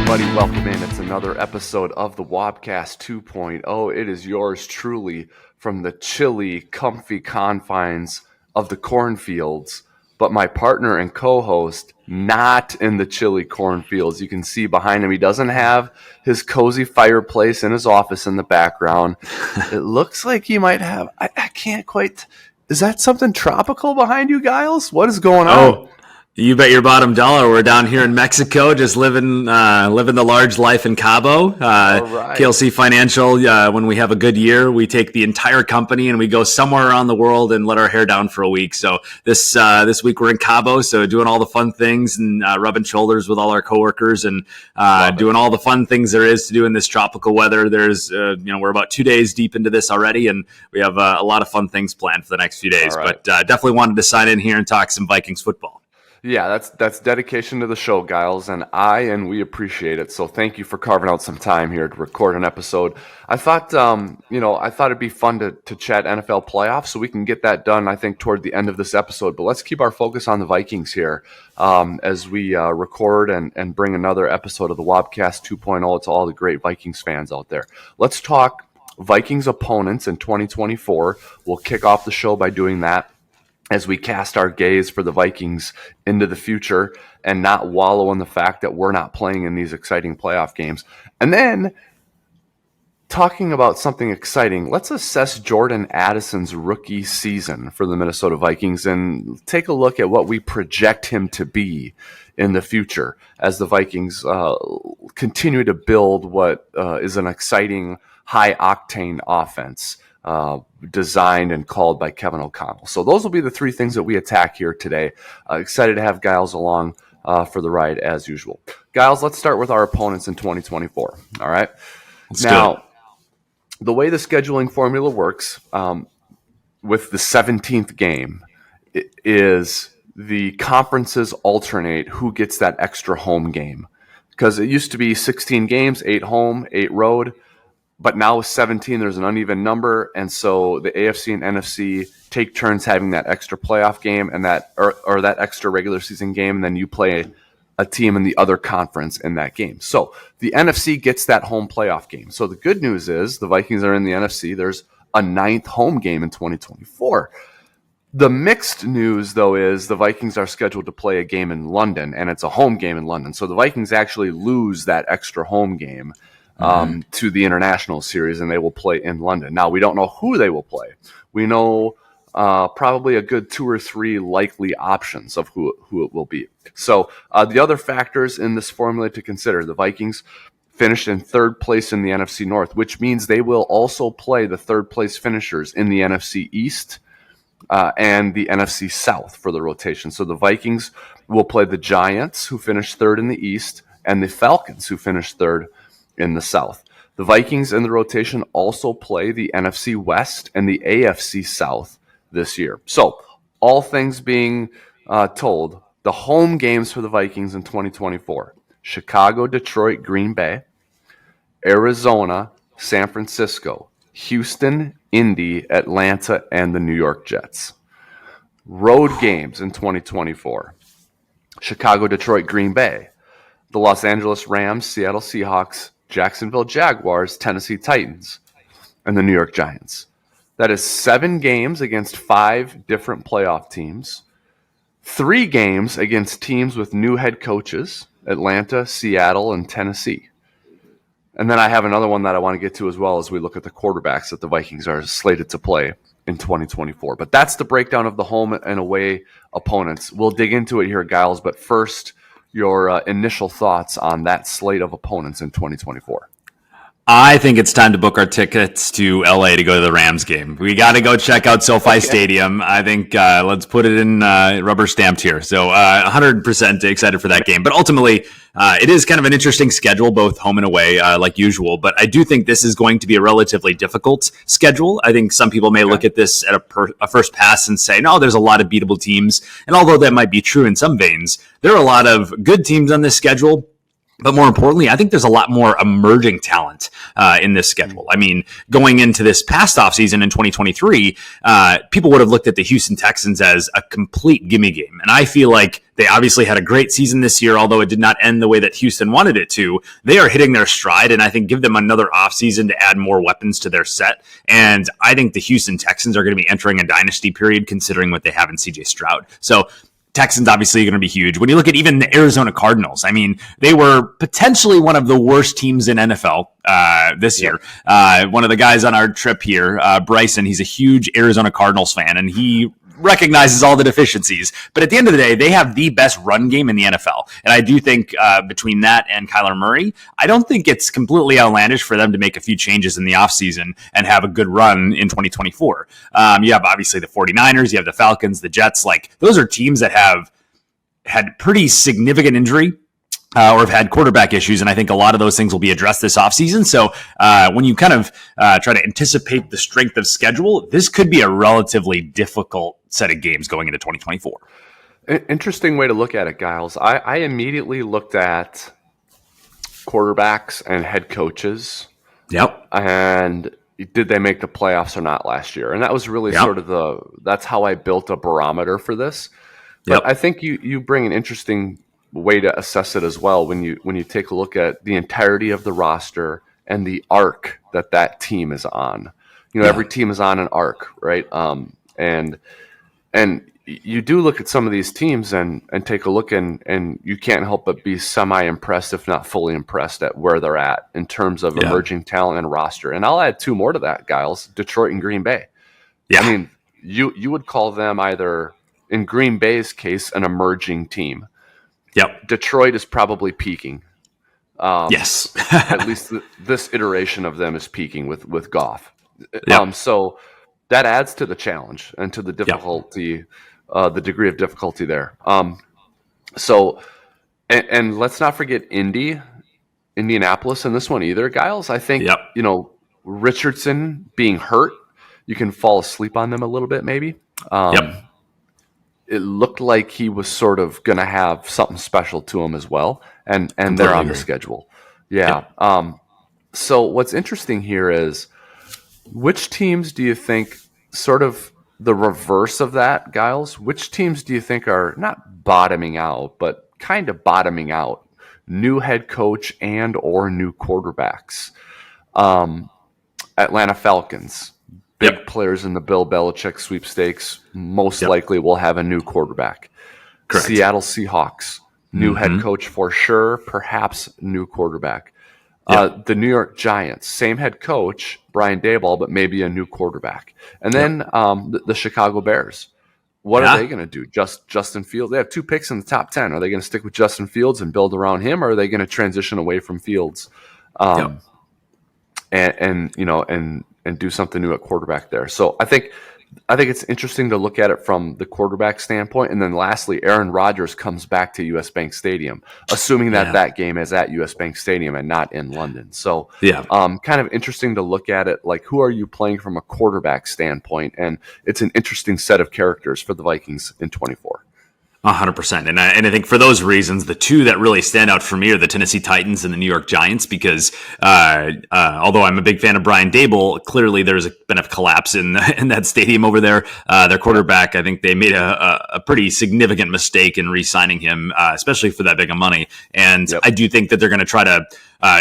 everybody. Welcome in. It's another episode of the Wobcast 2.0. It is yours truly from the chilly, comfy confines of the cornfields, but my partner and co-host not in the chilly cornfields. You can see behind him, he doesn't have his cozy fireplace in his office in the background. It looks like he might have, I can't quite, is that something tropical behind you, Gyles? What is going on? Oh, you bet your bottom dollar. We're down here in Mexico, just living the large life in Cabo. Right. KLC Financial, when we have a good year, we take the entire company and we go somewhere around the world and let our hair down for a week. So this week we're in Cabo, so doing all the fun things and rubbing shoulders with all our coworkers and doing all the fun things there is to do in this tropical weather. There's, we're about 2 days deep into this already, and we have a lot of fun things planned for the next few days. Right. But definitely wanted to sign in here and talk some Vikings football. Yeah, that's dedication to the show, Gyles, and we appreciate it. So thank you for carving out some time here to record an episode. I thought, it'd be fun to chat NFL playoffs, so we can get that done, I think, toward the end of this episode. But let's keep our focus on the Vikings here as we record and bring another episode of the Wobcast 2.0 to all the great Vikings fans out there. Let's talk Vikings opponents in 2024. We'll kick off the show by doing that, as we cast our gaze for the Vikings into the future and not wallow in the fact that we're not playing in these exciting playoff games. And then, talking about something exciting, let's assess Jordan Addison's rookie season for the Minnesota Vikings and take a look at what we project him to be in the future as the Vikings continue to build what is an exciting, high-octane offense. Designed and called by Kevin O'Connell. So those will be the three things that we attack here today. Excited to have Gyles along for the ride as usual. Gyles, let's start with our opponents in 2024. All right. Now, the way the scheduling formula works with the 17th game is the conferences alternate who gets that extra home game. Because it used to be 16 games, 8 home, 8 road. But now with 17, there's an uneven number, and so the AFC and NFC take turns having that extra playoff game and that or that extra regular season game, and then you play a team in the other conference in that game. So the NFC gets that home playoff game. So the good news is the Vikings are in the NFC. There's a 9th home game in 2024. The mixed news, though, is the Vikings are scheduled to play a game in London, and it's a home game in London. So the Vikings actually lose that extra home game to the international series, and they will play in London. Now, we don't know who they will play. We know probably a good 2 or 3 likely options of who it will be. So the other factors in this formula to consider, the Vikings finished in 3rd place in the NFC North, which means they will also play the 3rd place finishers in the NFC East and the NFC South for the rotation. So the Vikings will play the Giants, who finished 3rd in the East, and the Falcons, who finished 3rd in the South. The Vikings in the rotation also play the NFC West and the AFC South this year. So, all things being told, the home games for the Vikings in 2024: Chicago, Detroit, Green Bay, Arizona, San Francisco, Houston, Indy, Atlanta, and the New York Jets. Road games in 2024: Chicago, Detroit, Green Bay, the Los Angeles Rams, Seattle Seahawks, Jacksonville Jaguars, Tennessee Titans, and the New York Giants. That is 7 games against 5 different playoff teams, 3 games against teams with new head coaches, Atlanta, Seattle, and Tennessee. And then I have another one that I want to get to as well as we look at the quarterbacks that the Vikings are slated to play in 2024. But that's the breakdown of the home and away opponents. We'll dig into it here, Gyles, but first, your initial thoughts on that slate of opponents in 2024. I think it's time to book our tickets to LA to go to the Rams game. We got to go check out SoFi Stadium. I think let's put it in rubber stamped here. So 100% excited for that game. But ultimately, it is kind of an interesting schedule, both home and away, like usual. But I do think this is going to be a relatively difficult schedule. I think some people may look at this at a first pass and say, no, there's a lot of beatable teams. And although that might be true in some veins, there are a lot of good teams on this schedule. But more importantly, I think there's a lot more emerging talent in this schedule. I mean, going into this past offseason in 2023, people would have looked at the Houston Texans as a complete gimme game. And I feel like they obviously had a great season this year, although it did not end the way that Houston wanted it to. They are hitting their stride, and I think give them another offseason to add more weapons to their set. And I think the Houston Texans are going to be entering a dynasty period considering what they have in CJ Stroud. So Texans obviously going to be huge. When you look at even the Arizona Cardinals, I mean, they were potentially one of the worst teams in NFL this year. One of the guys on our trip here, Bryson, he's a huge Arizona Cardinals fan, and he recognizes all the deficiencies. But at the end of the day, they have the best run game in the NFL. And I do think between that and Kyler Murray, I don't think it's completely outlandish for them to make a few changes in the offseason and have a good run in 2024. You have obviously the 49ers, you have the Falcons, the Jets. Like, those are teams that have had pretty significant injury or have had quarterback issues, and I think a lot of those things will be addressed this offseason. So when you kind of try to anticipate the strength of schedule, this could be a relatively difficult set of games going into 2024. Interesting way to look at it, Gyles. I immediately looked at quarterbacks and head coaches. Yep. And did they make the playoffs or not last year? And that was really sort of that's how I built a barometer for this. But I think you bring an interesting way to assess it as well when you take a look at the entirety of the roster and the arc that team is on. You know, every team is on an arc, right? And you do look at some of these teams and take a look and you can't help but be semi-impressed, if not fully impressed, at where they're at in terms of emerging talent and roster. And I'll add two more to that, Gyles: Detroit and Green Bay. Yeah. I mean, you would call them either, in Green Bay's case, an emerging team. Yep. Detroit is probably peaking. Yes. At least this iteration of them is peaking with Goff. Yep. So that adds to the challenge and to the difficulty, the degree of difficulty there. So let's not forget Indianapolis in this one either, Gyles. I think, Richardson being hurt, you can fall asleep on them a little bit maybe. It looked like he was sort of going to have something special to him as well, and they're on the schedule. So what's interesting here is, which teams do you think, sort of the reverse of that, Gyles, which teams do you think are not bottoming out, but kind of bottoming out? New head coach and or new quarterbacks. Atlanta Falcons. Big players in the Bill Belichick sweepstakes most likely will have a new quarterback. Correct. Seattle Seahawks, new head coach for sure, perhaps new quarterback. The New York Giants, same head coach, Brian Daboll, but maybe a new quarterback. And then the Chicago Bears. What are they going to do? Justin Fields. They have 2 picks in the top 10. Are they going to stick with Justin Fields and build around him, or are they going to transition away from Fields? And do something new at quarterback there. So I think it's interesting to look at it from the quarterback standpoint. And then lastly, Aaron Rodgers comes back to US Bank Stadium, assuming that game is at US Bank Stadium and not in London. So kind of interesting to look at it, like, who are you playing from a quarterback standpoint? And it's an interesting set of characters for the Vikings in 24. 100%. And I think for those reasons, the two that really stand out for me are the Tennessee Titans and the New York Giants, because although I'm a big fan of Brian Daboll, clearly there's been a collapse in that stadium over there. Their quarterback, I think they made a pretty significant mistake in re-signing him, especially for that big of money. And I do think that they're going to try to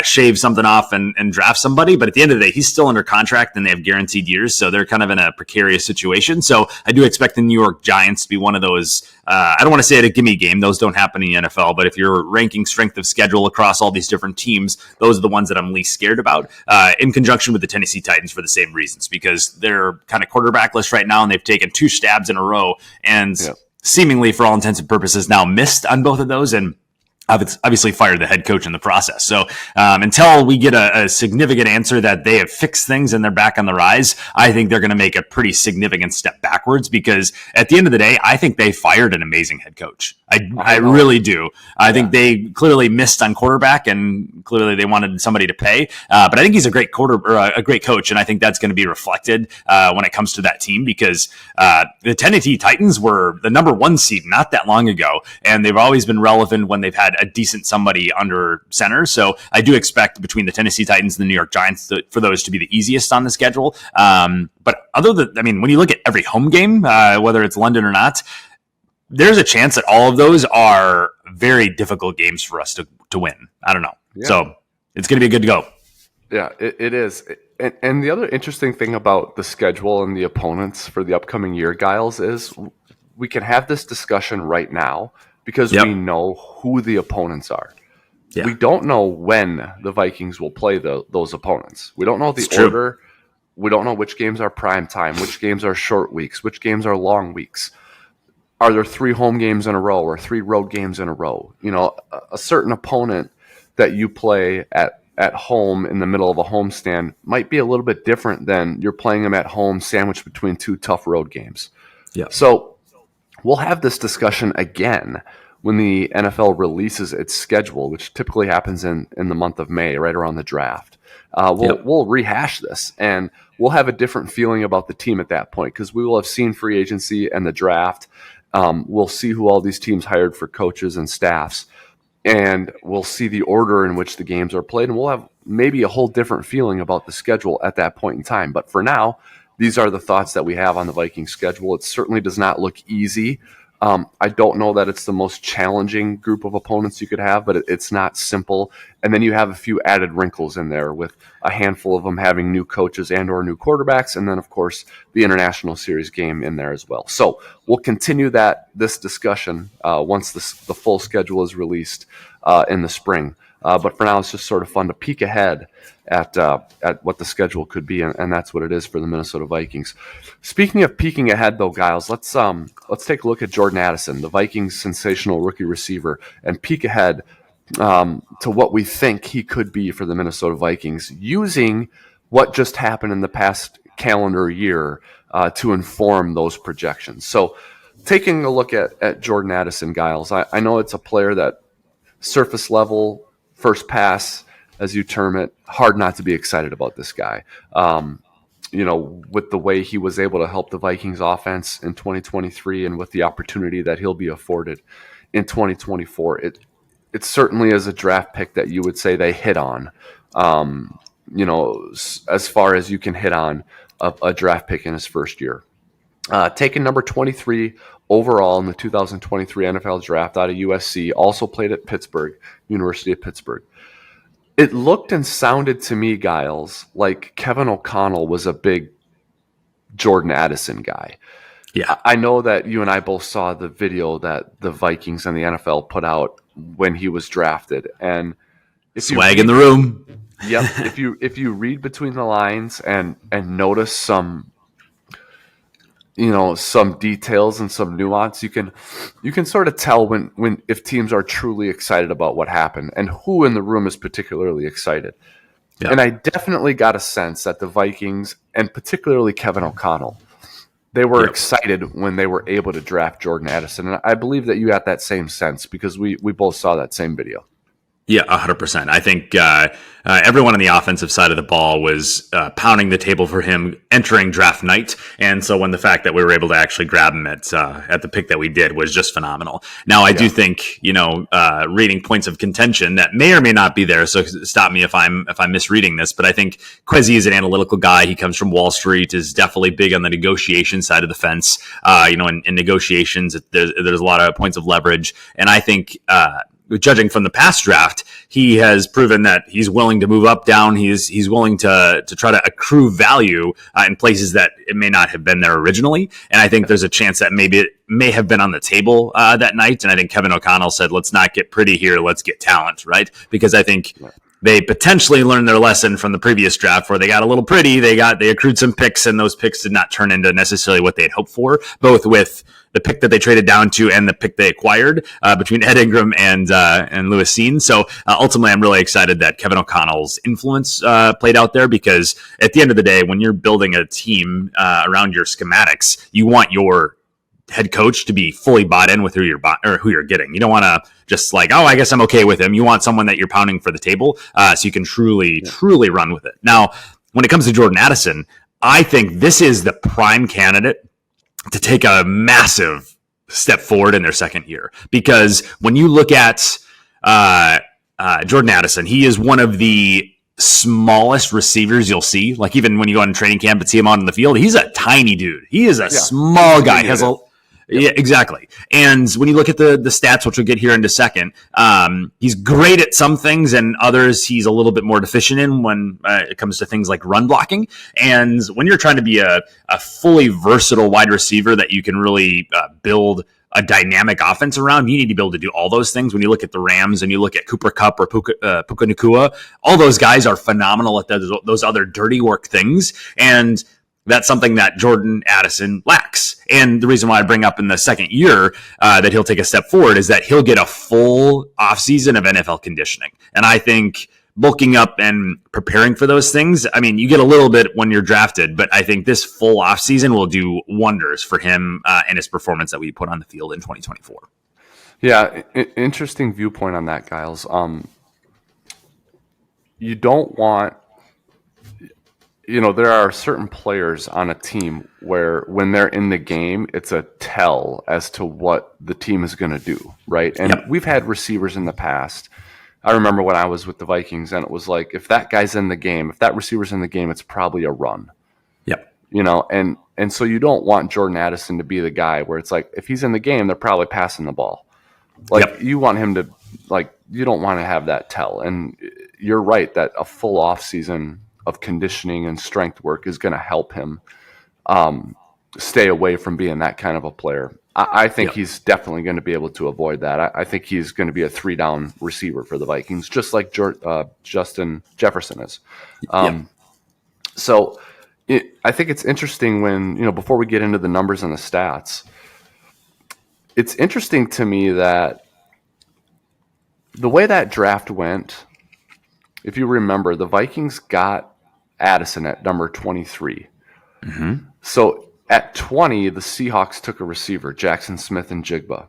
shave something off and draft somebody. But at the end of the day, he's still under contract and they have guaranteed years. So they're kind of in a precarious situation. So I do expect the New York Giants to be one of those. I don't want to say it a gimme game. Those don't happen in the NFL. But if you're ranking strength of schedule across all these different teams, those are the ones that I'm least scared about, in conjunction with the Tennessee Titans for the same reasons, because they're kind of quarterbackless right now and they've taken 2 stabs in a row and seemingly for all intents and purposes now missed on both of those. And obviously fired the head coach in the process. So until we get a significant answer that they have fixed things and they're back on the rise, I think they're going to make a pretty significant step backwards, because at the end of the day, I think they fired an amazing head coach. I really do. I think they clearly missed on quarterback and clearly they wanted somebody to pay. But I think he's a great a great coach. And I think that's going to be reflected when it comes to that team, because the Tennessee Titans were the number 1 seed not that long ago. And they've always been relevant when they've had had a decent somebody under center. So I do expect between the Tennessee Titans and the New York Giants for those to be the easiest on the schedule. But when you look at every home game, whether it's London or not, there's a chance that all of those are very difficult games for us to win. I don't know. Yeah. So it's going to be good to go. Yeah, it is. And the other interesting thing about the schedule and the opponents for the upcoming year, Gyles, is we can have this discussion right now because we know who the opponents are. Yeah. We don't know when the Vikings will play those opponents. We don't know the order. We don't know which games are prime time, which games are short weeks, which games are long weeks. Are there 3 home games in a row or 3 road games in a row? You know, a certain opponent that you play at home in the middle of a homestand might be a little bit different than you're playing them at home sandwiched between 2 tough road games. Yeah. So we'll have this discussion again when the NFL releases its schedule, which typically happens in the month of May, right around the draft. We'll rehash this, and we'll have a different feeling about the team at that point because we will have seen free agency and the draft. We'll see who all these teams hired for coaches and staffs. And we'll see the order in which the games are played, and we'll have maybe a whole different feeling about the schedule at that point in time. But for now, these are the thoughts that we have on the Vikings schedule. It certainly does not look easy. I don't know that it's the most challenging group of opponents you could have, but it's not simple. And then you have a few added wrinkles in there with a handful of them having new coaches and or new quarterbacks, and then, of course, the International Series game in there as well. So we'll continue this discussion once the full schedule is released in the spring. But for now, it's just sort of fun to peek ahead at what the schedule could be, and that's what it is for the Minnesota Vikings. Speaking of peeking ahead, though, Gyles, let's take a look at Jordan Addison, the Vikings' sensational rookie receiver, and peek ahead to what we think he could be for the Minnesota Vikings, using what just happened in the past calendar year to inform those projections. So, taking a look at Jordan Addison, Gyles, I know it's a player that surface level, first pass, as you term it, hard not to be excited about this guy. With the way he was able to help the Vikings offense in 2023 and with the opportunity that he'll be afforded in 2024, it certainly is a draft pick that you would say they hit on, as far as you can hit on a draft pick in his first year. Taken number 23 overall in the 2023 NFL draft out of USC, also played at University of Pittsburgh. It looked and sounded to me, Gyles, like Kevin O'Connell was a big Jordan Addison guy. Yeah, I know that you and I both saw the video that the Vikings and the NFL put out when he was drafted, and swag in the room. Yep. if you read between the lines and notice some details and some nuance, you can sort of tell when if teams are truly excited about what happened and who in the room is particularly excited. Yeah. And I definitely got a sense that the Vikings, and particularly Kevin O'Connell, they were excited when they were able to draft Jordan Addison. And I believe that you got that same sense because we both saw that same video. Yeah, 100%. I think everyone on the offensive side of the ball was pounding the table for him entering draft night. And so when the fact that we were able to actually grab him at the pick that we did was just phenomenal. Now, I do think, reading points of contention that may or may not be there. So stop me if I'm misreading this, but I think Kwesi is an analytical guy. He comes from Wall Street, is definitely big on the negotiation side of the fence. In negotiations, there's a lot of points of leverage. And I think, judging from the past draft, he has proven that he's willing to move up, down. He's willing to try to accrue value in places that it may not have been there originally. And I think there's a chance that maybe it may have been on the table that night. And I think Kevin O'Connell said, let's not get pretty here. Let's get talent, right? Because I think they potentially learned their lesson from the previous draft where they got a little pretty. They accrued some picks, and those picks did not turn into necessarily what they had hoped for, both with the pick that they traded down to and the pick they acquired between Ed Ingram and Lewis Cine. So ultimately, I'm really excited that Kevin O'Connell's influence played out there, because at the end of the day, when you're building a team around your schematics, you want your head coach to be fully bought in with who you're getting. You don't want to just like, oh, I guess I'm okay with him. You want someone that you're pounding for the table so you can truly run with it. Now, when it comes to Jordan Addison, I think this is the prime candidate to take a massive step forward in their second year. Because when you look at Jordan Addison. He is one of the smallest receivers you'll see. Like even when you go on training camp and see him out in the field, he's a tiny dude. He is a small guy. Yeah, exactly. And when you look at the stats, which we'll get here in a second, he's great at some things and others he's a little bit more deficient in when it comes to things like run blocking. And when you're trying to be a fully versatile wide receiver that you can really build a dynamic offense around, you need to be able to do all those things. When you look at the Rams and you look at Cooper Kupp or Puka Nacua, all those guys are phenomenal at those other dirty work things. And that's something that Jordan Addison lacks. And the reason why I bring up in the second year that he'll take a step forward is that he'll get a full offseason of NFL conditioning. And I think bulking up and preparing for those things, I mean, you get a little bit when you're drafted, but I think this full offseason will do wonders for him and his performance that we put on the field in 2024. Yeah, interesting viewpoint on that, Gyles. You don't want... there are certain players on a team where when they're in the game, it's a tell as to what the team is going to do, right? And we've had receivers in the past. I remember when I was with the Vikings, and it was like, if that guy's in the game, if that receiver's in the game, it's probably a run. Yep. And so you don't want Jordan Addison to be the guy where it's like, if he's in the game, they're probably passing the ball. You want him to, you don't want to have that tell. And you're right that a full off season of conditioning and strength work is going to help him stay away from being that kind of a player. I think he's definitely going to be able to avoid that. I think he's going to be a 3-down receiver for the Vikings, just like Justin Jefferson is. So I think it's interesting when, before we get into the numbers and the stats, it's interesting to me that the way that draft went, if you remember, the Vikings got Addison at number 23. Mm-hmm. So at 20, the Seahawks took a receiver, Jackson Smith-Njigba.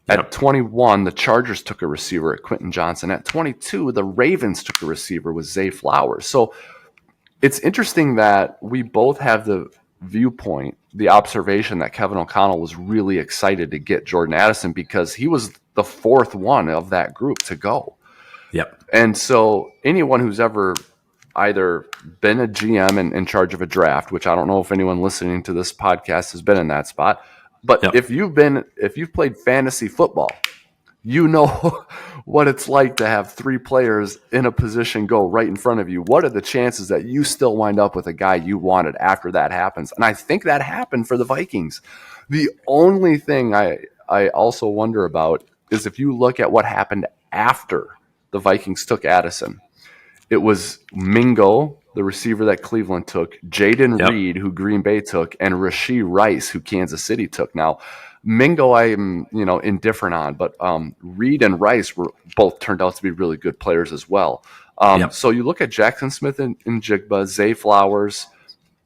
At 21, the Chargers took a receiver at Quentin Johnson. At 22, the Ravens took a receiver with Zay Flowers. So it's interesting that we both have the viewpoint, the observation that Kevin O'Connell was really excited to get Jordan Addison because he was the fourth one of that group to go. Yep. And so anyone who's ever either been a GM in charge of a draft, which I don't know if anyone listening to this podcast has been in that spot, but if you've played fantasy football, you know what it's like to have 3 players in a position go right in front of you. What are the chances that you still wind up with a guy you wanted after that happens? And I think that happened for the Vikings. The only thing I also wonder about is if you look at what happened after the Vikings took Addison. It was Mingo, the receiver that Cleveland took, Jaden Reed, who Green Bay took, and Rashee Rice, who Kansas City took. Now, Mingo I am, indifferent on, but Reed and Rice were both turned out to be really good players as well. So you look at Jackson Smith and Njigba, Zay Flowers.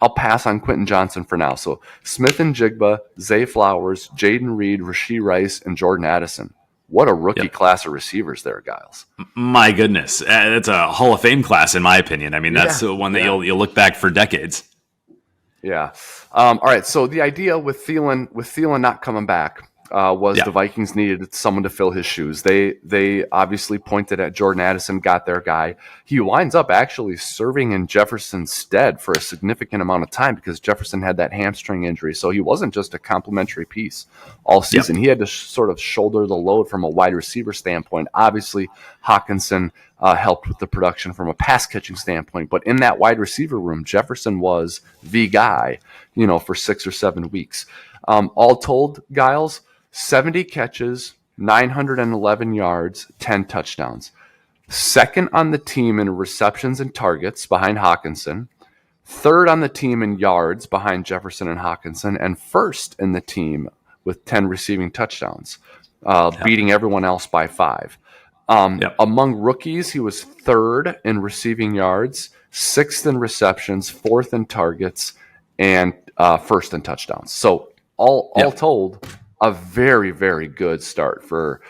I'll pass on Quentin Johnson for now. So Smith and Njigba, Zay Flowers, Jaden Reed, Rashee Rice, and Jordan Addison. What a rookie class of receivers there, Gyles. My goodness. It's a Hall of Fame class, in my opinion. I mean, that's the one that you'll look back for decades. Yeah. All right. So the idea with Thielen not coming back was the Vikings needed someone to fill his shoes. They obviously pointed at Jordan Addison, got their guy. He winds up actually serving in Jefferson's stead for a significant amount of time because Jefferson had that hamstring injury. So he wasn't just a complimentary piece all season. He had to sort of shoulder the load from a wide receiver standpoint. Obviously, Hawkinson helped with the production from a pass catching standpoint. But in that wide receiver room, Jefferson was the guy, for 6 or 7 weeks. All told, Gyles, 70 catches, 911 yards, 10 touchdowns. Second on the team in receptions and targets behind Hawkinson. Third on the team in yards behind Jefferson and Hawkinson. And first in the team with 10 receiving touchdowns, beating everyone else by 5. Among rookies, he was third in receiving yards, sixth in receptions, fourth in targets, and first in touchdowns. So all told, a very, very good start for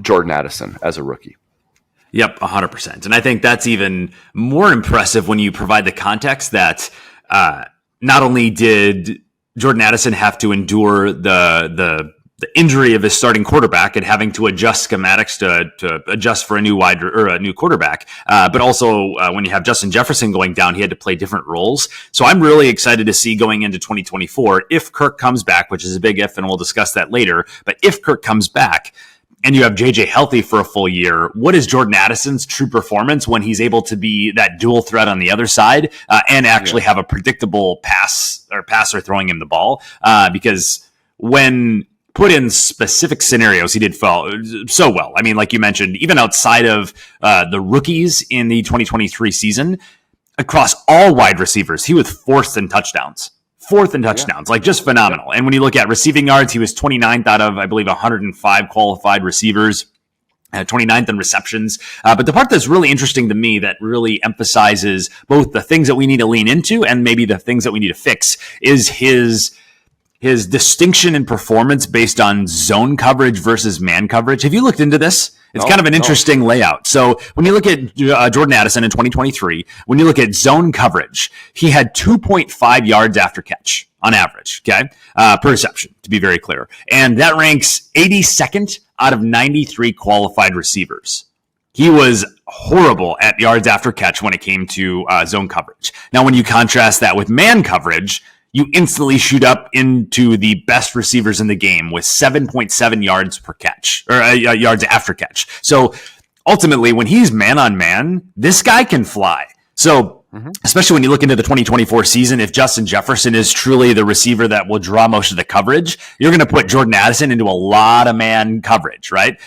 Jordan Addison as a rookie. Yep, 100%. And I think that's even more impressive when you provide the context that not only did Jordan Addison have to endure the injury of his starting quarterback and having to adjust schematics to adjust for a new a new quarterback. But also when you have Justin Jefferson going down, he had to play different roles. So I'm really excited to see going into 2024, if Kirk comes back, which is a big if, and we'll discuss that later. But if Kirk comes back and you have JJ healthy for a full year, what is Jordan Addison's true performance when he's able to be that dual threat on the other side and actually have a predictable passer throwing him the ball? Because when put in specific scenarios, he did so well. I mean, like you mentioned, even outside of the rookies in the 2023 season, across all wide receivers, he was fourth in touchdowns. Like just phenomenal. Yeah. And when you look at receiving yards, he was 29th out of, I believe, 105 qualified receivers. 29th in receptions. But the part that's really interesting to me that really emphasizes both the things that we need to lean into and maybe the things that we need to fix is his distinction in performance based on zone coverage versus man coverage. Have you looked into this? It's kind of an interesting layout. So when you look at Jordan Addison in 2023, when you look at zone coverage, he had 2.5 yards after catch on average, okay, per reception, to be very clear. And that ranks 82nd out of 93 qualified receivers. He was horrible at yards after catch when it came to zone coverage. Now, when you contrast that with man coverage, you instantly shoot up into the best receivers in the game with 7.7 yards per catch, or yards after catch. So ultimately, when he's man on man, this guy can fly. So especially when you look into the 2024 season, if Justin Jefferson is truly the receiver that will draw most of the coverage, you're going to put Jordan Addison into a lot of man coverage, right?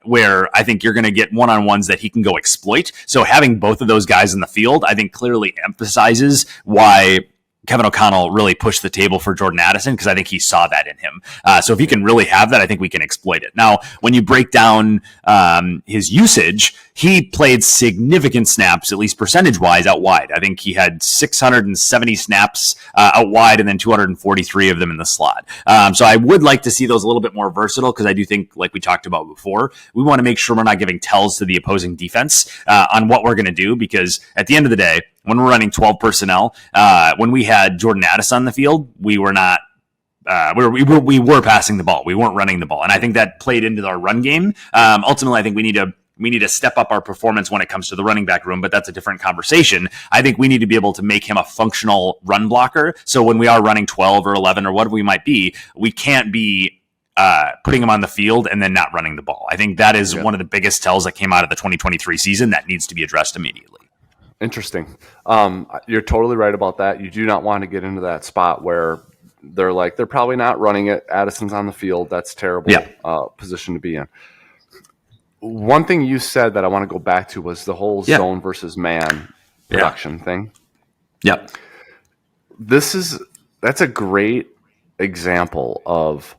Where I think you're going to get one-on-ones that he can go exploit. So having both of those guys in the field, I think clearly emphasizes why Kevin O'Connell really pushed the table for Jordan Addison, because I think he saw that in him. So if he can really have that, I think we can exploit it. Now, when you break down his usage, he played significant snaps, at least percentage-wise, out wide. I think he had 670 snaps out wide and then 243 of them in the slot. So I would like to see those a little bit more versatile, because I do think, like we talked about before, we want to make sure we're not giving tells to the opposing defense on what we're going to do, because at the end of the day, when we're running 12 personnel, when we had Jordan Addison on the field, we were not. We were passing the ball. We weren't running the ball, and I think that played into our run game. Ultimately, I think we need to step up our performance when it comes to the running back room, but that's a different conversation. I think we need to be able to make him a functional run blocker. So when we are running 12 or 11 or whatever we might be, we can't be putting him on the field and then not running the ball. I think that is one of the biggest tells that came out of the 2023 season that needs to be addressed immediately. Interesting. You're totally right about that. You do not want to get into that spot where they're probably not running it. Addison's on the field. That's terrible position to be in. One thing you said that I want to go back to was the whole zone versus man production thing. Yep. That's a great example of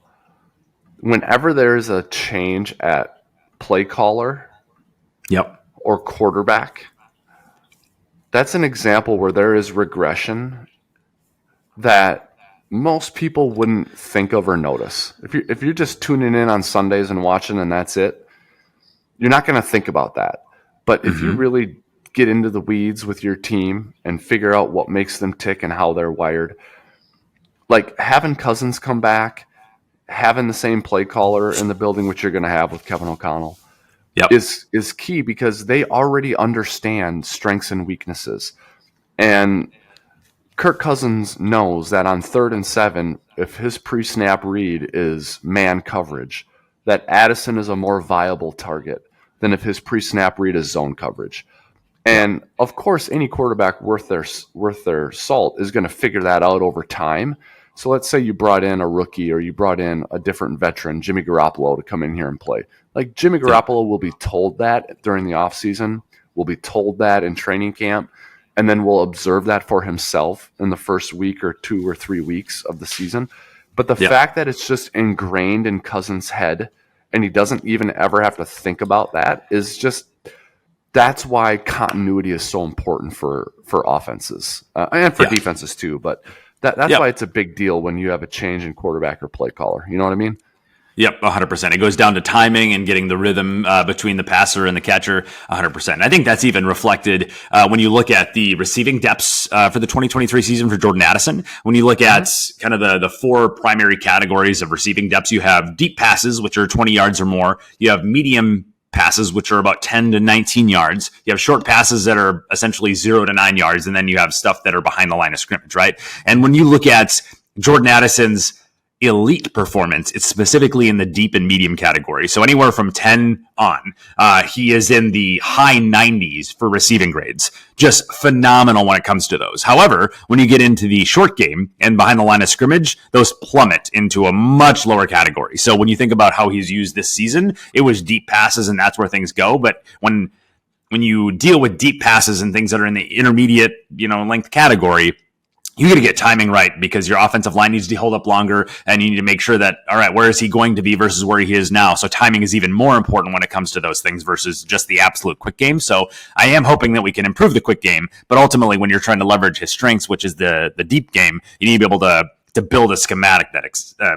whenever there's a change at play caller or quarterback, that's an example where there is regression that most people wouldn't think of or notice. If you're just tuning in on Sundays and watching and that's it, you're not going to think about that. But if you really get into the weeds with your team and figure out what makes them tick and how they're wired, like having Cousins come back, having the same play caller in the building, which you're going to have with Kevin O'Connell, is key, because they already understand strengths and weaknesses. And Kirk Cousins knows that on 3rd and 7, if his pre-snap read is man coverage, that Addison is a more viable target than if his pre-snap read is zone coverage. And of course, any quarterback worth their salt is going to figure that out over time. So let's say you brought in a rookie or you brought in a different veteran, Jimmy Garoppolo, to come in here and play. Like Jimmy Garoppolo will be told that during the offseason, will be told that in training camp, and then will observe that for himself in the first week or 2 or 3 weeks of the season. But the fact that it's just ingrained in Cousins' head and he doesn't even ever have to think about that is just, that's why continuity is so important for offenses and for defenses too. But that's why it's a big deal when you have a change in quarterback or play caller. You know what I mean? Yep, 100%. It goes down to timing and getting the rhythm between the passer and the catcher, 100%. And I think that's even reflected when you look at the receiving depths for the 2023 season for Jordan Addison. When you look at kind of the four primary categories of receiving depths, you have deep passes, which are 20 yards or more. You have medium passes, which are about 10 to 19 yards. You have short passes that are essentially 0 to 9 yards. And then you have stuff that are behind the line of scrimmage, right? And when you look at Jordan Addison's elite performance, it's specifically in the deep and medium category. So anywhere from 10 on, he is in the high 90s for receiving grades. Just phenomenal when it comes to those. However, when you get into the short game and behind the line of scrimmage, those plummet into a much lower category. So when you think about how he's used this season, it was deep passes and that's where things go. But when you deal with deep passes and things that are in the intermediate, length category, you got to get timing right because your offensive line needs to hold up longer and you need to make sure that, all right, where is he going to be versus where he is now? So timing is even more important when it comes to those things versus just the absolute quick game. So I am hoping that we can improve the quick game, but ultimately when you're trying to leverage his strengths, which is the deep game, you need to be able to build a schematic that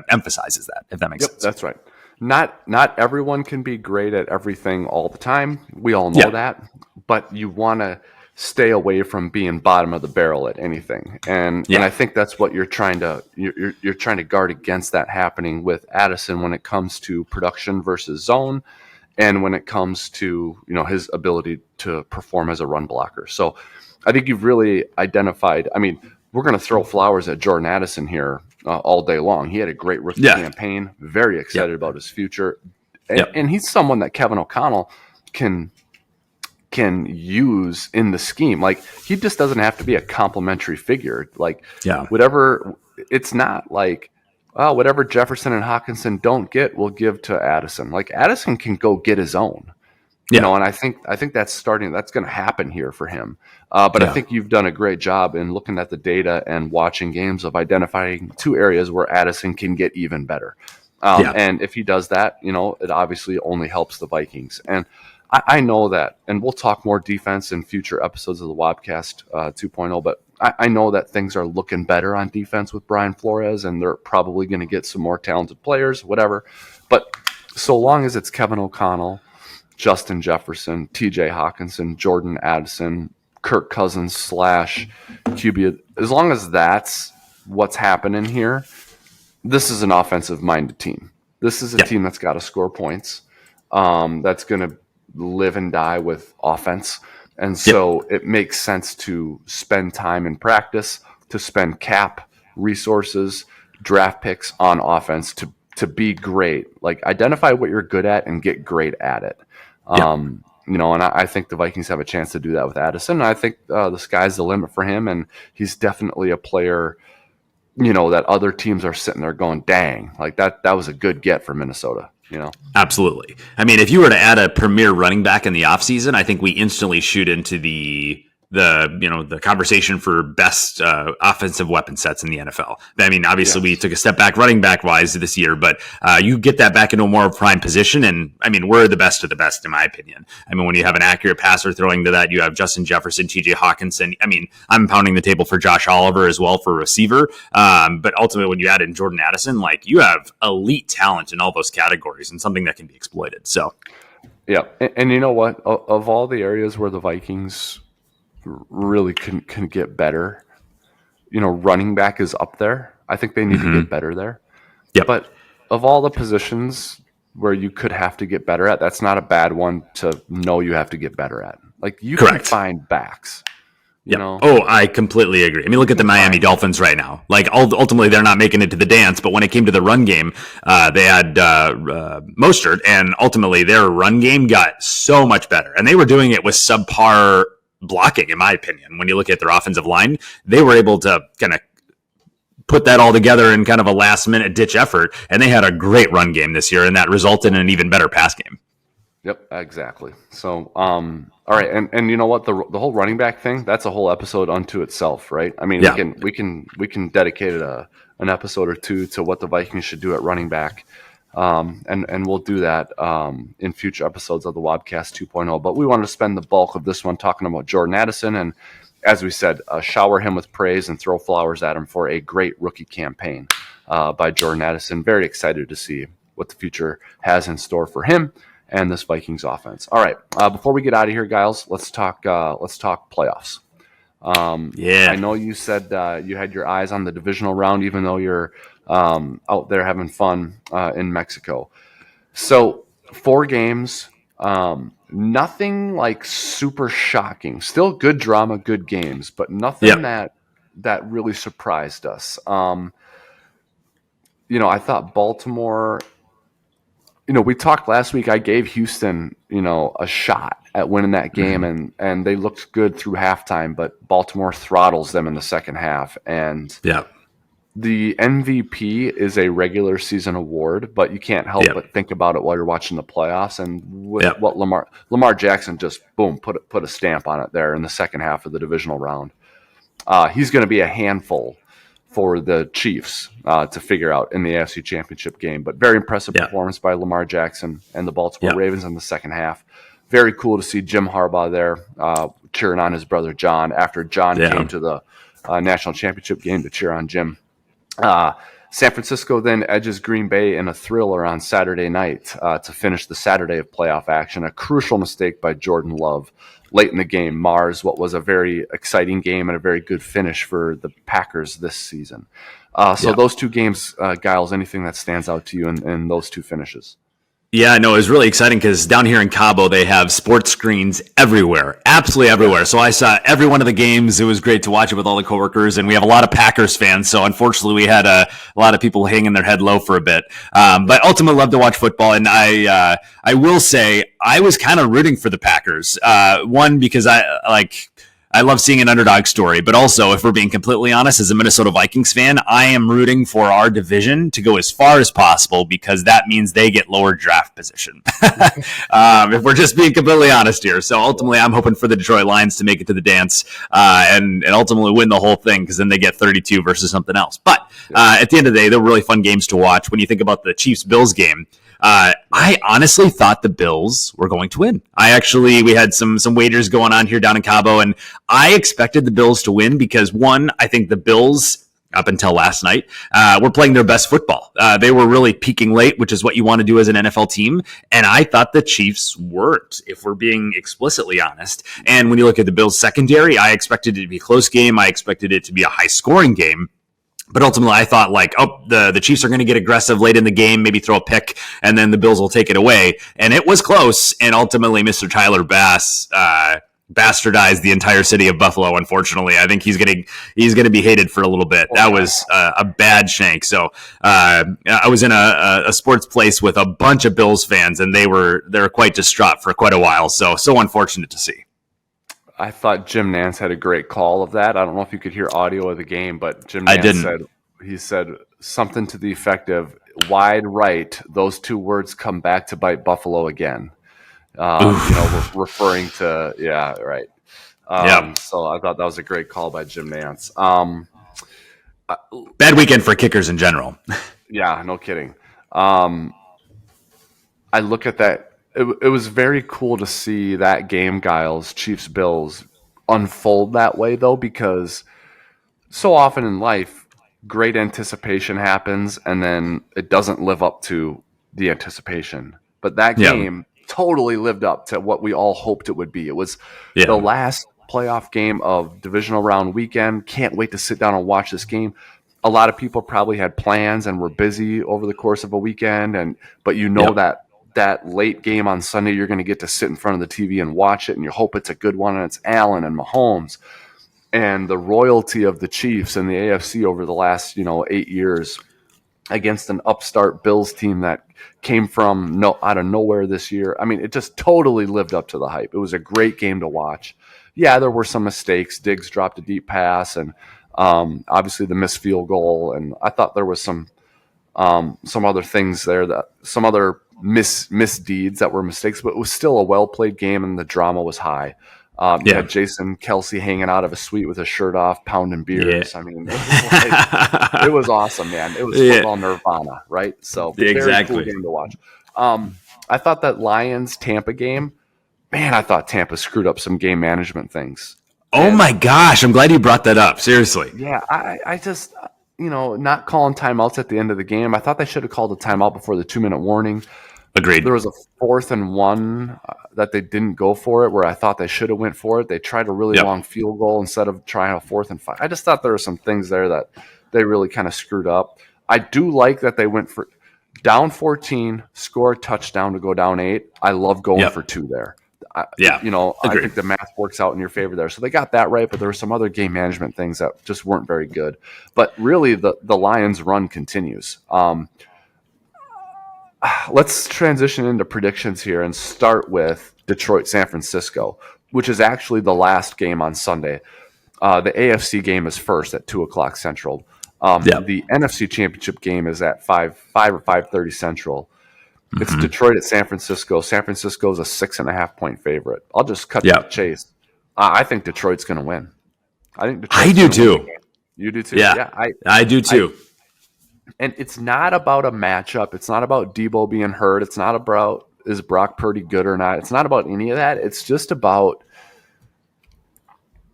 emphasizes that, if that makes sense. That's right. Not everyone can be great at everything all the time. We all know that, but you want to stay away from being bottom of the barrel at anything. And I think that's what you're trying to guard against that happening with Addison when it comes to production versus zone and when it comes to, his ability to perform as a run blocker. So I think you've really identified, we're going to throw flowers at Jordan Addison here all day long. He had a great rookie campaign, very excited about his future. And he's someone that Kevin O'Connell can use in the scheme. Like, he just doesn't have to be a complimentary figure. Like, whatever, it's not like, whatever Jefferson and Hawkinson don't get, we'll give to Addison. Like, Addison can go get his own, and I think that's going to happen here for him. But I think you've done a great job in looking at the data and watching games of identifying two areas where Addison can get even better. And if he does that, it obviously only helps the Vikings. And I know that, and we'll talk more defense in future episodes of the Wobcast 2.0, but I know that things are looking better on defense with Brian Flores, and they're probably going to get some more talented players, whatever. But so long as it's Kevin O'Connell, Justin Jefferson, TJ Hawkinson, Jordan Addison, Kirk Cousins / QB, as long as that's what's happening here, this is an offensive-minded team. This is a team that's got to score points, that's going to live and die with offense. And so it makes sense to spend time in practice, to spend cap resources, draft picks on offense to be great. Like, identify what you're good at and get great at it. And I think the Vikings have a chance to do that with Addison. I think the sky's the limit for him, and he's definitely a player, that other teams are sitting there going, dang, like that was a good get for Minnesota. Absolutely. If you were to add a premier running back in the offseason, I think we instantly shoot into the conversation for best offensive weapon sets in the NFL. Obviously we took a step back running back wise this year, but you get that back into a more prime position. And we're the best of the best, in my opinion. When you have an accurate passer throwing to that, you have Justin Jefferson, TJ Hawkinson. I'm pounding the table for Josh Oliver as well for receiver. But ultimately when you add in Jordan Addison, like, you have elite talent in all those categories and something that can be exploited. So, yeah. And you know what, of all the areas where the Vikings really can get better, running back is up there. I think they need to get better there. But of all the positions where you could have to get better at, that's not a bad one to know you have to get better at. Like, you can find backs. Oh, I completely agree. Look at the Miami Dolphins right now. Like, ultimately, they're not making it to the dance, but when it came to the run game, they had Mostert, and ultimately their run game got so much better. And they were doing it with subpar blocking, in my opinion. When you look at their offensive line, they were able to kind of put that all together in kind of a last minute ditch effort, and they had a great run game this year, and that resulted in an even better pass game. Yep, exactly. So, all right, and you know what, the whole running back thing, that's a whole episode unto itself, right? We can dedicate an episode or two to what the Vikings should do at running back. And we'll do that in future episodes of the Wobcast 2.0. But we wanted to spend the bulk of this one talking about Jordan Addison, and as we said, shower him with praise and throw flowers at him for a great rookie campaign by Jordan Addison. Very excited to see what the future has in store for him and this Vikings offense. All right, before we get out of here, Gyles, let's talk playoffs. I know you said you had your eyes on the divisional round, even though you're out there having fun in Mexico. So 4 games, nothing like super shocking. Still good drama, good games, but nothing that really surprised us. I thought Baltimore. We talked last week. I gave Houston, a shot at winning that game, and they looked good through halftime, but Baltimore throttles them in the second half. And the MVP is a regular season award, but you can't help but think about it while you're watching the playoffs. And with what Lamar Jackson just put a stamp on it there in the second half of the divisional round. He's going to be a handful for the Chiefs to figure out in the AFC Championship game. But very impressive performance by Lamar Jackson and the Baltimore Ravens in the second half. Very cool to see Jim Harbaugh there cheering on his brother John after John came to the national championship game to cheer on Jim. San Francisco then edges Green Bay in a thriller on Saturday night to finish the Saturday of playoff action. A crucial mistake by Jordan Love late in the game mars what was a very exciting game and a very good finish for the Packers this season. So those 2 games, Gyles, anything that stands out to you in those 2 finishes? Yeah, no, it was really exciting because down here in Cabo, they have sports screens everywhere, absolutely everywhere. So I saw every one of the games. It was great to watch it with all the coworkers, and we have a lot of Packers fans. So unfortunately, we had a lot of people hanging their head low for a bit. But ultimately, love to watch football, and I will say I was kind of rooting for the Packers. One, because I love seeing an underdog story, but also, if we're being completely honest, as a Minnesota Vikings fan, I am rooting for our division to go as far as possible because that means they get lower draft position. If we're just being completely honest here. So ultimately, I'm hoping for the Detroit Lions to make it to the dance and ultimately win the whole thing because then they get 32 versus something else. But at the end of the day, they're really fun games to watch. When you think about the Chiefs-Bills game, I honestly thought the Bills were going to win. We had some wagers going on here down in Cabo, and I expected the Bills to win because, one, I think the Bills, up until last night, were playing their best football. They were really peaking late, which is what you want to do as an NFL team, and I thought the Chiefs weren't, if we're being explicitly honest. And when you look at the Bills' secondary, I expected it to be a close game. I expected it to be a high-scoring game. But ultimately, I thought the Chiefs are going to get aggressive late in the game, maybe throw a pick, and then the Bills will take it away. And it was close. And ultimately, Mr. Tyler Bass bastardized the entire city of Buffalo. Unfortunately, I think he's going to be hated for a little bit. That was a bad shank. So I was in a sports place with a bunch of Bills fans, and they were quite distraught for quite a while. So unfortunate to see. I thought Jim Nantz had a great call of that. I don't know if you could hear audio of the game, but Jim Nantz said something to the effect of wide right. Those 2 words come back to bite Buffalo again. Referring to, right. So I thought that was a great call by Jim Nantz. Bad weekend for kickers in general. Yeah, no kidding. I look at that. It was very cool to see that game, Gyles, Chiefs-Bills, unfold that way, though, because so often in life, great anticipation happens, and then it doesn't live up to the anticipation. But that game totally lived up to what we all hoped it would be. It was the last playoff game of divisional round weekend. Can't wait to sit down and watch this game. A lot of people probably had plans and were busy over the course of a weekend, but that late game on Sunday, you're going to get to sit in front of the TV and watch it, and you hope it's a good one, and it's Allen and Mahomes. And the royalty of the Chiefs and the AFC over the last, 8 years against an upstart Bills team that came from out of nowhere this year. I mean, it just totally lived up to the hype. It was a great game to watch. Yeah, there were some mistakes. Diggs dropped a deep pass, and obviously the missed field goal. And I thought there was some other things there, some other misdeeds that were mistakes, but it was still a well-played game, and the drama was high. You had Jason Kelsey hanging out of a suite with his shirt off, pounding beers. I mean, it was awesome, man. It was football nirvana, right? So very cool game to watch. I thought that Lions-Tampa game, man, I thought Tampa screwed up some game management things. Oh my gosh, I'm glad you brought that up. Seriously. Yeah, I just, not calling timeouts at the end of the game. I thought they should have called a timeout before the 2-minute warning. Agreed. There was a 4th and 1 that they didn't go for it, where I thought they should have went for it. They tried a really long field goal instead of trying a 4th and 5. I just thought there were some things there that they really kind of screwed up. I do like that they went for down 14, score a touchdown to go down 8. I love going for 2 there. I think the math works out in your favor there. So they got that right, but there were some other game management things that just weren't very good. But really, the Lions' run continues. Let's transition into predictions here and start with Detroit-San Francisco, which is actually the last game on Sunday. The AFC game is first at 2 o'clock Central. The NFC Championship game is at 5 or 5:30 Central. It's Detroit at San Francisco. San Francisco is a 6.5-point favorite. I'll just cut to the chase. I think Detroit's going to win. I do too. You do too? Yeah, I do too. And it's not about a matchup. It's not about Debo being hurt. It's not about is Brock Purdy good or not. It's not about any of that. It's just about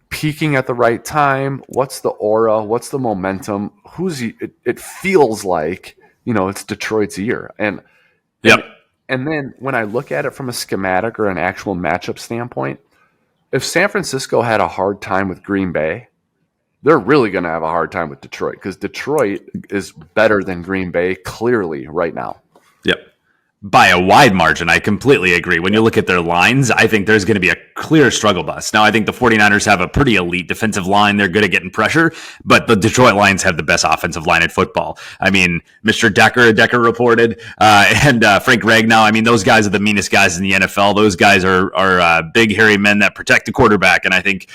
peaking at the right time. What's the aura? What's the momentum? It feels like, it's Detroit's year. And then when I look at it from a schematic or an actual matchup standpoint, if San Francisco had a hard time with Green Bay, they're really going to have a hard time with Detroit, because Detroit is better than Green Bay clearly right now. Yep. By a wide margin, I completely agree. When you look at their lines, I think there's going to be a clear struggle bus. Now, I think the 49ers have a pretty elite defensive line. They're good at getting pressure, but the Detroit Lions have the best offensive line in football. I mean, Mr. Decker reported, and Frank Ragnow. I mean, those guys are the meanest guys in the NFL. Those guys are big, hairy men that protect the quarterback, and I think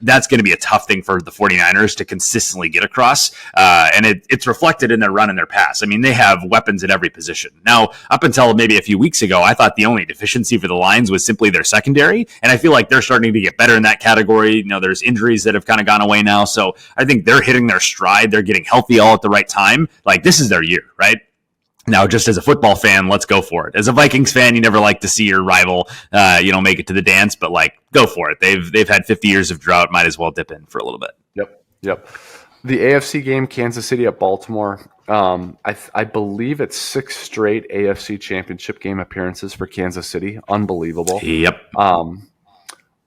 that's going to be a tough thing for the 49ers to consistently get across, and it's reflected in their run and their pass. I mean, they have weapons at every position. Now, up until maybe a few weeks ago, I thought the only deficiency for the Lions was simply their secondary, and I feel like they're starting to get better in that category. There's injuries that have kind of gone away now, so I think they're hitting their stride. They're getting healthy all at the right time. Like, this is their year, right? Now, just as a football fan, let's go for it. As a Vikings fan, you never like to see your rival, make it to the dance, but go for it. They've had 50 years of drought. Might as well dip in for a little bit. Yep. The AFC game, Kansas City at Baltimore. I believe it's 6 straight AFC Championship game appearances for Kansas City. Unbelievable. Yep.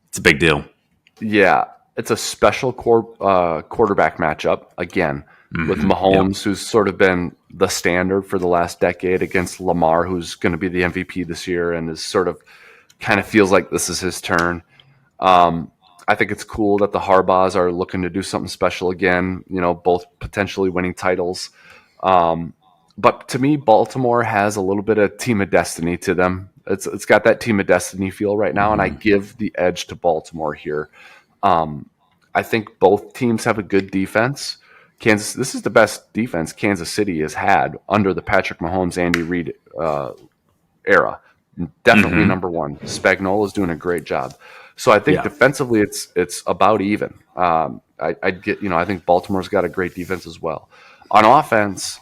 It's a big deal. Yeah, it's a special quarterback matchup again with Mahomes, who's sort of been the standard for the last decade, against Lamar, who's going to be the MVP this year and is sort of kind of feels like this is his turn. I think it's cool that the Harbaughs are looking to do something special again, both potentially winning titles. But to me, Baltimore has a little bit of team of destiny to them. It's got that team of destiny feel right now, and I give the edge to Baltimore here. I think both teams have a good defense. This is the best defense Kansas City has had under the Patrick Mahomes, Andy Reid era. Definitely number one. Spagnuolo is doing a great job. So I think defensively it's about even. I think Baltimore's got a great defense as well. On offense,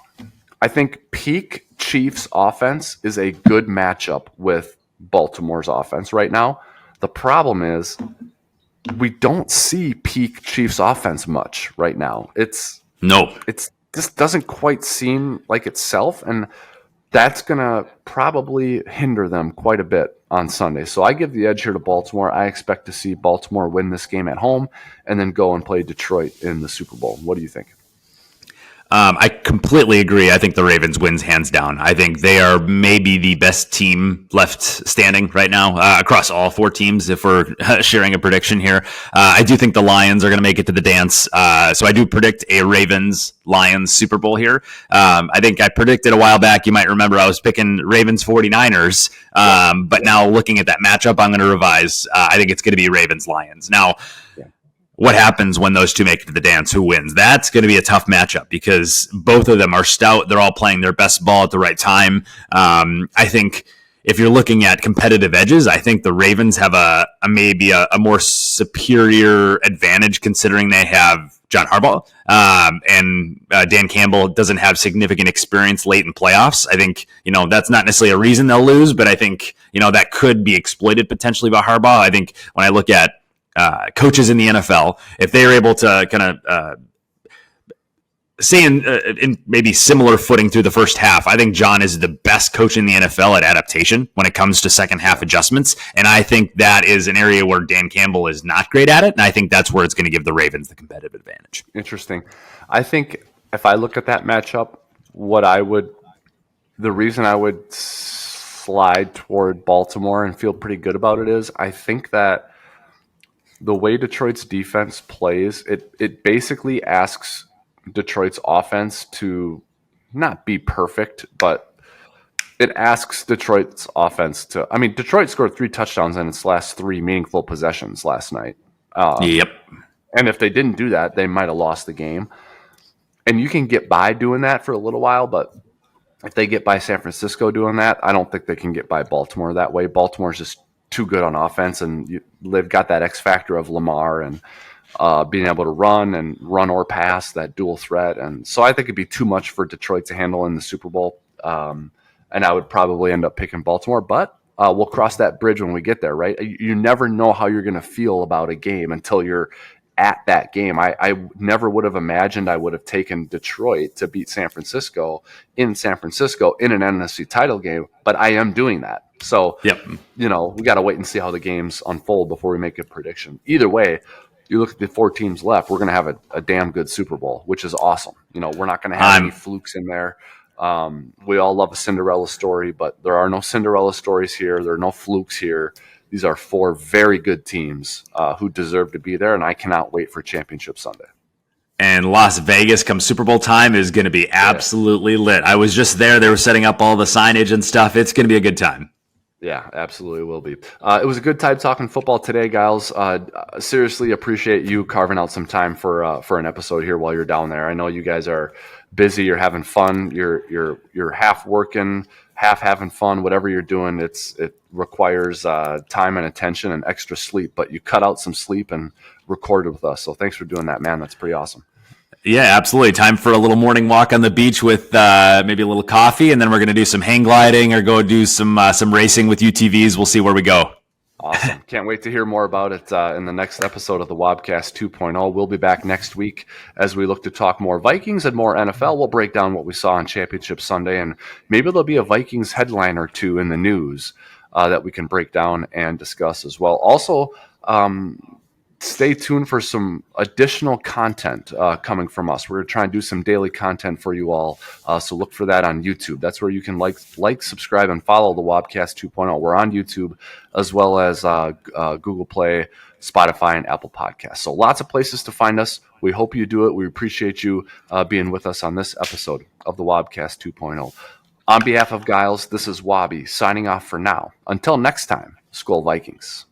I think peak Chiefs offense is a good matchup with Baltimore's offense right now. The problem is we don't see peak Chiefs offense much right now. It's just doesn't quite seem like itself, and that's going to probably hinder them quite a bit on Sunday. So I give the edge here to Baltimore. I expect to see Baltimore win this game at home and then go and play Detroit in the Super Bowl. What do you think? I completely agree. I think the Ravens wins hands down. I think they are maybe the best team left standing right now across all 4 teams, if we're sharing a prediction here. I do think the Lions are going to make it to the dance. So I do predict a Ravens-Lions Super Bowl here. I think I predicted a while back, you might remember I was picking Ravens 49ers. But now looking at that matchup, I'm going to revise. I think it's going to be Ravens-Lions. Now, what happens when those two make it to the dance? Who wins? That's going to be a tough matchup because both of them are stout. They're all playing their best ball at the right time. I think if you're looking at competitive edges, I think the Ravens have maybe a more superior advantage considering they have John Harbaugh and Dan Campbell doesn't have significant experience late in playoffs. I think, that's not necessarily a reason they'll lose, but I think, that could be exploited potentially by Harbaugh. I think when I look at coaches in the NFL, if they are able to kind of saying in maybe similar footing through the first half, I think John is the best coach in the NFL at adaptation when it comes to second half adjustments. And I think that is an area where Dan Campbell is not great at it. And I think that's where it's going to give the Ravens the competitive advantage. Interesting. I think if I look at that matchup, the reason I would slide toward Baltimore and feel pretty good about it is I think that the way Detroit's defense plays, it basically asks Detroit's offense to not be perfect, but it asks Detroit's offense to. I mean, Detroit scored 3 touchdowns in its last 3 meaningful possessions last night. Yep. And if they didn't do that, they might have lost the game. And you can get by doing that for a little while, but if they get by San Francisco doing that, I don't think they can get by Baltimore that way. Baltimore's just too good on offense, and they've got that X factor of Lamar and being able to run or pass, that dual threat. And so I think it'd be too much for Detroit to handle in the Super Bowl. And I would probably end up picking Baltimore, but we'll cross that bridge when we get there, right? You never know how you're going to feel about a game until you're at that game. I never would have imagined I would have taken Detroit to beat San Francisco in an NFC title game, but I am doing that. So, we got to wait and see how the games unfold before we make a prediction. Either way, you look at the 4 teams left, we're going to have a damn good Super Bowl, which is awesome. We're not going to have any flukes in there. We all love a Cinderella story, but there are no Cinderella stories here. There are no flukes here. These are 4 very good teams who deserve to be there, and I cannot wait for Championship Sunday. And Las Vegas come Super Bowl time is going to be absolutely lit. I was just there. They were setting up all the signage and stuff. It's going to be a good time. Yeah, absolutely will be. It was a good time talking football today, Gyles. Seriously appreciate you carving out some time for an episode here while you're down there. I know you guys are busy. You're having fun. You're half working, half having fun. Whatever you're doing, it requires time and attention and extra sleep. But you cut out some sleep and recorded with us. So thanks for doing that, man. That's pretty awesome. Yeah, absolutely. Time for a little morning walk on the beach with maybe a little coffee, and then we're going to do some hang gliding or go do some racing with UTVs. We'll see where we go. Awesome. Can't wait to hear more about it in the next episode of the Wobcast 2.0. We'll be back next week as we look to talk more Vikings and more NFL. We'll break down what we saw on Championship Sunday, and maybe there'll be a Vikings headline or two in the news that we can break down and discuss as well. Also, stay tuned for some additional content coming from us. We're going to try and do some daily content for you all, so look for that on YouTube. That's where you can like, subscribe, and follow the Wobcast 2.0. We're on YouTube as well as Google Play, Spotify, and Apple Podcasts. So lots of places to find us. We hope you do it. We appreciate you being with us on this episode of the Wobcast 2.0. On behalf of Gyles, this is Wobby signing off for now. Until next time, Skol Vikings.